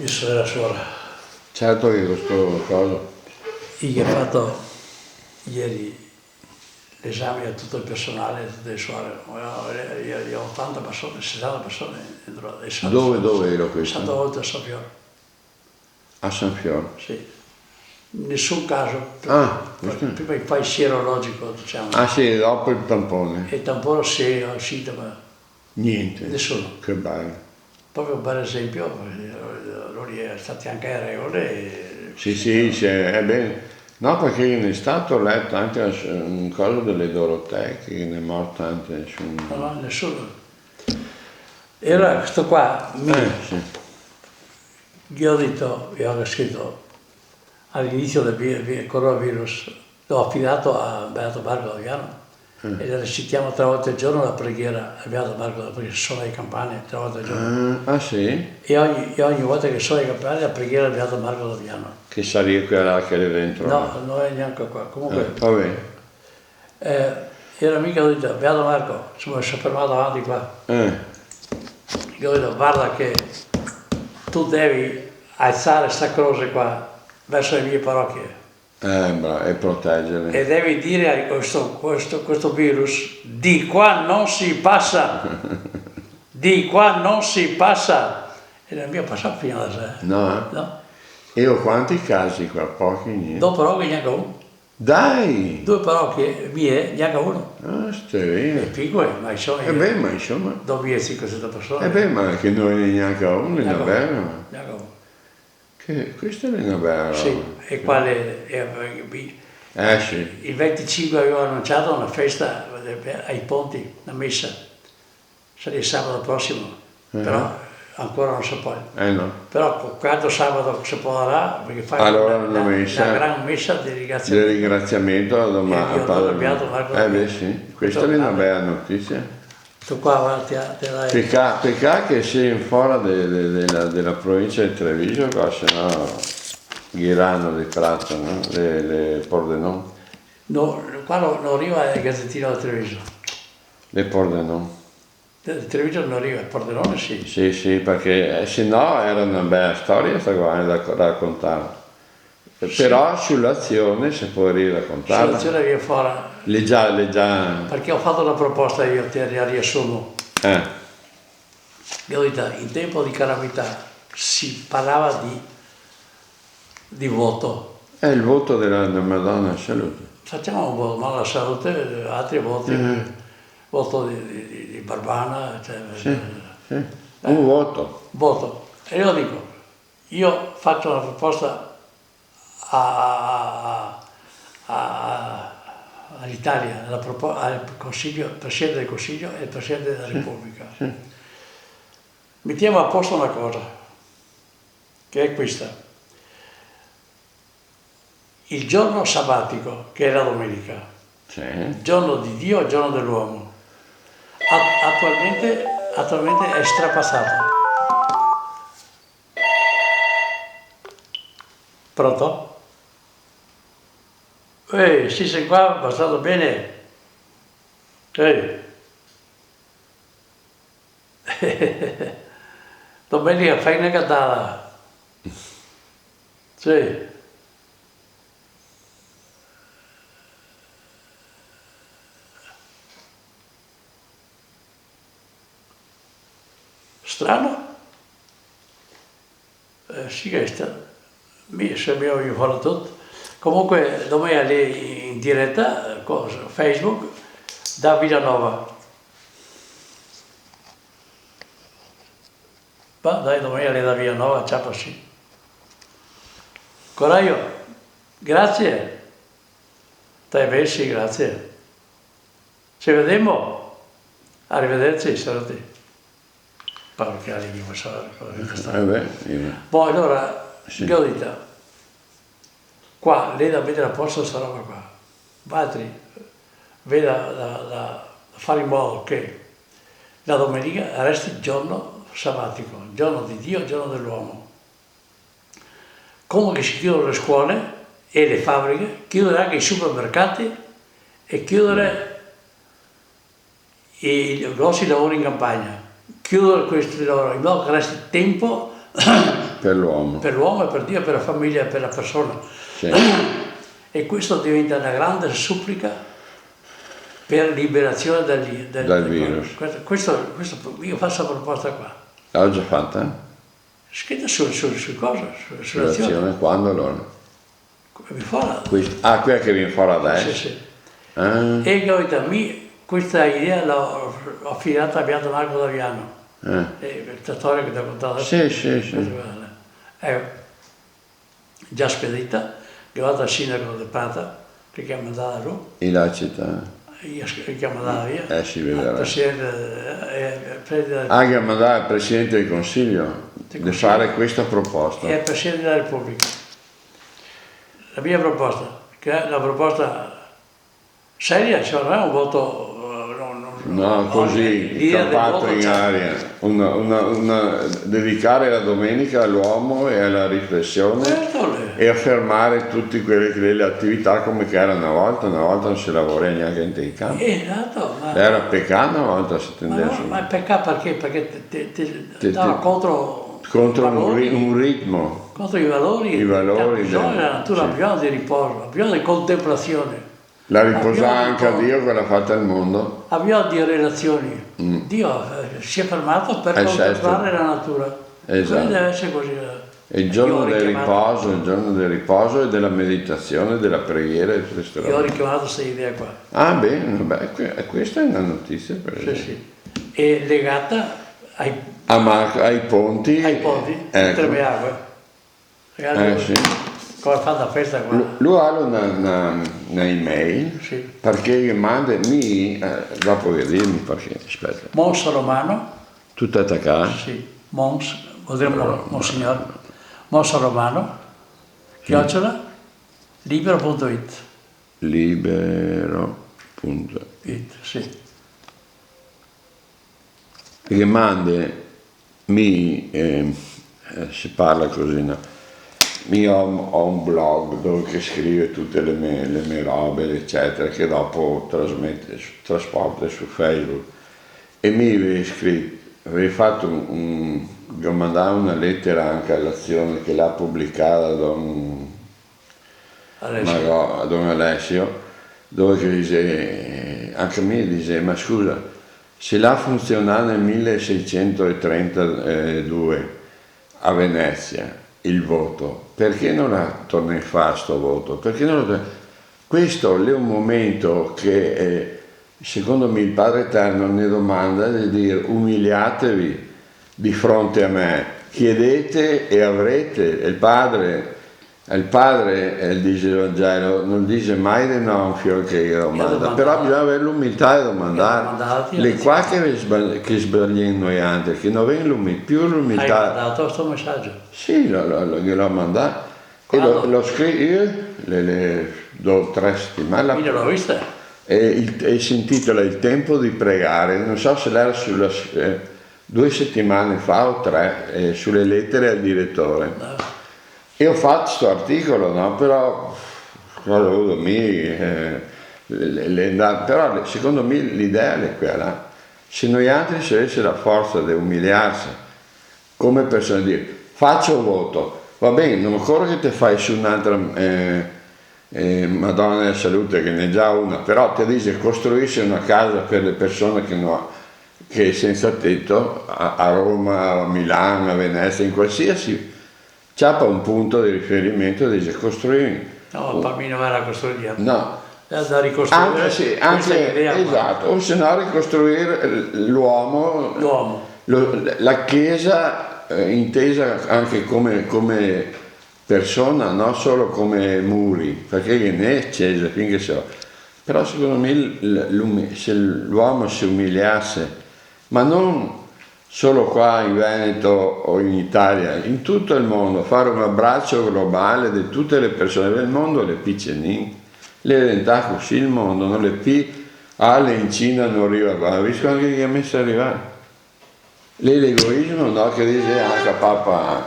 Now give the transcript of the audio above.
Io sono la suora. Certo che questo coso. Io ho fatto ieri l'esame a tutto il personale, a tutte le suore. Io ho 80 persone, 60 persone dentro. Dove ero questo? Stato oltre a San Fiore. A San Fiore? Sì. In nessun caso. Prima fai il sierologico, diciamo. Ah sì, dopo il tampone. E il tampone sì, ho sintomo. Niente. Nessuno. Che bello. Proprio per esempio, loro è stati anche ai regole. Sì, è bene. No, perché in stato ho letto anche un coso delle Dorotee, che ne è morta anche nessuno. No, nessuno. Era questo qua, Sì. io ho detto, io ho scritto all'inizio del coronavirus, l'ho affidato a Beato Marco da Viano e le recitiamo 3 volte al giorno la preghiera a Beato Marco, perché sono le campane 3 volte al giorno. Ah sì? E ogni volta che sono le campane la preghiera a Beato Marco da Viano. Che sarebbe quella che è dentro? No, non è neanche qua. Comunque, va bene. era mica, ho detto, Beato Marco, insomma, sono fermato avanti qua. Io ho detto, guarda che tu devi alzare sta croce qua verso le mie parrocchie. E proteggerli. E devi dire a questo virus, di qua non si passa, di qua non si passa. E non mi è passato fino adesso. No? No? E ho quanti casi qua? Pochi, niente. 2 parrocchie, neanche uno. Dai! 2 parrocchie mie, neanche uno. Ah, E stai. piccole, ma insomma, Ma insomma. 2.500 persone. Ma che noi neanche uno, è Neanche vero. uno, neanche uno. Che questa è una bella roba. Sì, e qua Sì. il 25 avevo annunciato una festa ai Ponti, una messa, sarà il sabato prossimo, però ancora non so poi. No. Però quando sabato si potrà, perché fai Allora, una gran messa di ringraziamento. Di ringraziamento a Padre Marco. Sì, questa è una bella notizia. Tu qua te l'hai. Peccato che sei fuori della provincia di Treviso, se no Ghirano di Prato, no? Le Pordenone. No, qua non arriva il Gazzettino da Treviso. Le Pordenone. Treviso non arriva, il Pordenone sì. Sì, perché se no era una bella storia sta qua da raccontare. Però sull'azione si può raccontarla. Sull'azione viene fuori. Le già. Perché ho fatto una proposta io, te la riassumo. Io ho detto, in tempo di calamità si parlava di voto. È il voto della Madonna Salute. Facciamo un voto, ma la salute, altri voti, voto di Barbana. Sì. Un voto. Voto. E io dico, io faccio una proposta all'Italia, al Presidente del Consiglio e al Presidente della Repubblica. Mettiamo a posto una cosa, che è questa. Il giorno sabbatico, che è la domenica, giorno di Dio e giorno dell'uomo, attualmente è strapassato. Pronto? Sì, sei qua, va stato bene. Domenica fai una catala. Sì. Strano? Sì che è stato. Se abbiamo fatto tutto. Comunque domenica lì in diretta, Facebook, da Villanova. Dai, domenica lì da Villanova, ciao sì. Coraggio, grazie. Stai bene, sì, grazie. Ci vediamo. Arrivederci, saluti. Perché lì mi so Poi allora, io ho detto, qua lei da mettere a posto questa roba qua, Valtteri veda da fare in modo che la domenica resti il giorno sabbatico, il giorno di Dio, il giorno dell'uomo. Come che si chiudono le scuole e le fabbriche, chiudere anche i supermercati e chiudere i grossi lavori in campagna, chiudere questi lavori in modo che resti tempo per l'uomo. per l'uomo, per Dio, per la famiglia, per la persona. Sì. E questo diventa una grande supplica per liberazione Dal virus. Questo, io faccio la proposta qua. L'ho già fatta? Scritta su cosa? Sull'azione. Sull'azione quando allora? Quella che viene fuori adesso? Sì, sì. Ah, E questa idea l'ho affidata a Beato Marco Daviano, questa storia che ti ho contato adesso. sì. È già spedita, che vado al sindaco di Pata, che chiama Daru, e la città? io chiamo da via, Si al vedrà. presidente Anche a mandare al Presidente del Consiglio di fare questa proposta. e al Presidente della Repubblica. La mia proposta, che è la proposta seria, cioè non è un voto... No, così, campato in aria. Dedicare la domenica all'uomo e alla riflessione e affermare tutte quelle attività come che era una volta non si lavora neanche in campo. Esatto, Era peccato una volta si tendeva ma è peccato perché ti dava contro un ritmo. Contro i valori della natura, ha bisogno di riposo, ha bisogno di contemplazione. La riposanza a Dio quella fatta al mondo. Ha bisogno di relazioni. Dio si è fermato per contemplare la natura. Esatto. Quindi deve essere così. È il giorno del riposo e della meditazione, della preghiera e tutte queste robe. Io ho richiamato questa idea qua. Ah bene, questa è una notizia per esempio. Sì. È legata ai ponti. Ecco. Tremeago. Sì. Come fa la festa qua? Lui ha una email, Sì. perché manda, dopo che dirmi perché, aspetta. Mons Romano. Tutto attaccato? Sì, Mons, Monsignor. Mons Romano, chiocciola, libero.it. Libero.it. Sì. Perché si parla così, no? Io ho un blog dove che scrive tutte le mie robe, eccetera, che dopo trasporta su Facebook. E mi avevi fatto vi ho mandato una lettera anche all'azione che l'ha pubblicata a Don Alessio, dove che dice, anche a me dice, ma scusa, se l'ha funzionato nel 1632 a Venezia, il voto, perché non la torna in fare sto voto? Perché non lo... Questo è un momento che secondo me il Padre Eterno ne domanda di dire umiliatevi di fronte a me, chiedete e avrete. Il Padre dice il Vangelo, non dice mai di no a un fiore che io domanda, però bisogna avere l'umiltà di domandare. Le qua che sbagliano noi altri, che non avevano più l'umiltà. Hai mandato questo messaggio? Sì, gliel'ho mandato. E lo scrivo io, le do 3 settimane. Io l'ho vista. E si intitola Il tempo di pregare, non so se l'era 2 settimane fa o 3, sulle lettere al direttore. No. E ho fatto questo articolo, no? Però secondo me l'idea è quella. Se noi altri si avesse la forza di umiliarsi come persone, dire faccio voto, va bene, non occorre che te fai su un'altra Madonna della Salute, che ne è già una, però ti dice costruisci una casa per le persone che è senza tetto a Roma, a Milano, a Venezia, in qualsiasi c'ha un punto di riferimento, dice costruire. No, per me non era costruire. No. Da ricostruire. Anche esatto, o se no ricostruire l'uomo. La Chiesa intesa anche come persona, non solo come muri, perché ne è Chiesa finché so. Però secondo me se l'uomo si umiliasse, ma non solo qua in Veneto o in Italia, in tutto il mondo, fare un abbraccio globale di tutte le persone del mondo, le piccenine, le diventa così il mondo, non le alle in Cina non arriva qua, visto anche che ha messo a arrivare. L'egoismo, no, che dice anche Papa.